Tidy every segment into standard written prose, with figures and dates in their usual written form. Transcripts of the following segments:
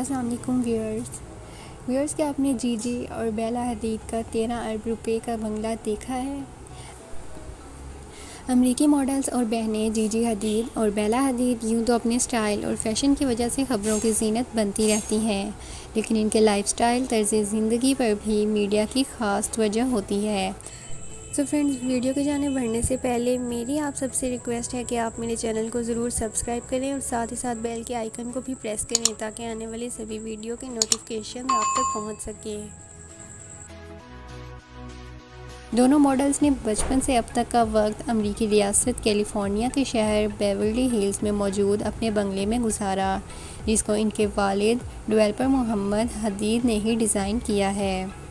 अस्सलाम वालेकुम व्यूअर्स क्या आपने जीजी और बेला हदीद का 13 अरब रुपए का बंगला देखा है। अमेरिकी मॉडल्स और बहनें जीजी हदीद और बेला हदीद यूँ तो अपने स्टाइल और फैशन की वजह से ख़बरों की ज़ीनत बनती रहती हैं, लेकिन इनके लाइफस्टाइल तर्ज़ ज़िंदगी पर भी मीडिया की ख़ास तवज्जो होती है। तो फ्रेंड्स, वीडियो के जाने बढ़ने से पहले मेरी आप सबसे रिक्वेस्ट है कि आप मेरे चैनल को ज़रूर सब्सक्राइब करें और साथ ही साथ बेल के आइकन को भी प्रेस करें ताकि आने वाली सभी वीडियो के नोटिफिकेशन आप तक पहुंच सके। दोनों मॉडल्स ने बचपन से अब तक का वक्त अमेरिकी रियासत कैलिफोर्निया के शहर बेवर्ली हिल्स में मौजूद अपने बंगले में गुजारा, जिसको इनके वालिद डेवलपर मोहम्मद हदीद ने ही डिज़ाइन किया है।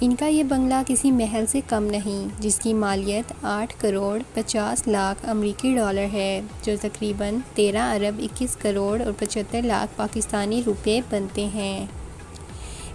इनका ये बंगला किसी महल से कम नहीं, जिसकी मालियत 8 करोड़ 50 लाख अमेरिकी डॉलर है, जो तकरीबन 13 अरब 21 करोड़ और 75 लाख पाकिस्तानी रुपए बनते हैं।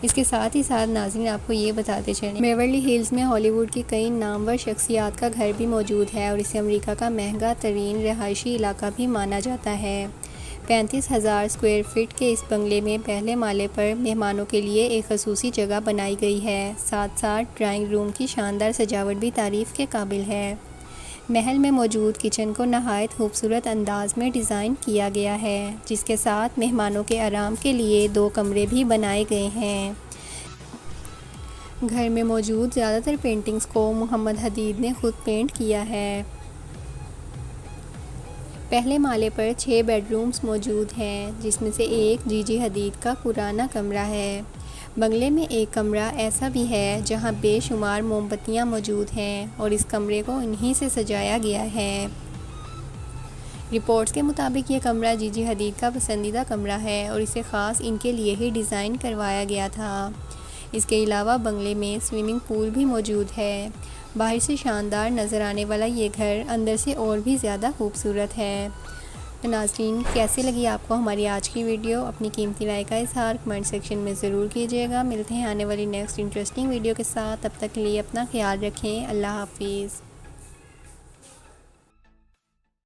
इसके साथ ही साथ नाज़रीन आपको ये बताते चलें, बेवर्ली हिल्स में हॉलीवुड की कई नामवर शख्सियात का घर भी मौजूद है और इसे अमेरिका का महंगा तरीन रहायशी इलाका भी माना जाता है। 35,000 स्क्वायर फीट के इस बंगले में पहले माले पर मेहमानों के लिए एक खसूसी जगह बनाई गई है। साथ साथ ड्राइंग रूम की शानदार सजावट भी तारीफ़ के काबिल है। महल में मौजूद किचन को नहायत खूबसूरत अंदाज में डिज़ाइन किया गया है, जिसके साथ मेहमानों के आराम के लिए 2 कमरे भी बनाए गए हैं। घर में मौजूद ज़्यादातर पेंटिंग्स को मोहम्मद हदीद ने खुद पेंट किया है। पहले माले पर 6 बेडरूम्स मौजूद हैं, जिसमें से एक जीजी हदीद का पुराना कमरा है। बंगले में एक कमरा ऐसा भी है जहां बेशुमार मोमबत्तियां मौजूद हैं और इस कमरे को इन्हीं से सजाया गया है। रिपोर्ट्स के मुताबिक ये कमरा जीजी हदीद का पसंदीदा कमरा है और इसे ख़ास इनके लिए ही डिज़ाइन करवाया गया था। इसके अलावा बंगले में स्विमिंग पूल भी मौजूद है। बाहर से शानदार नज़र आने वाला ये घर अंदर से और भी ज़्यादा खूबसूरत है। तो नाज़रीन, कैसी लगी आपको हमारी आज की वीडियो? अपनी कीमती राय का इज़हार कमेंट सेक्शन में ज़रूर कीजिएगा। मिलते हैं आने वाली नेक्स्ट इंटरेस्टिंग वीडियो के साथ। तब तक के लिए अपना ख्याल रखें। अल्लाह हाफिज़।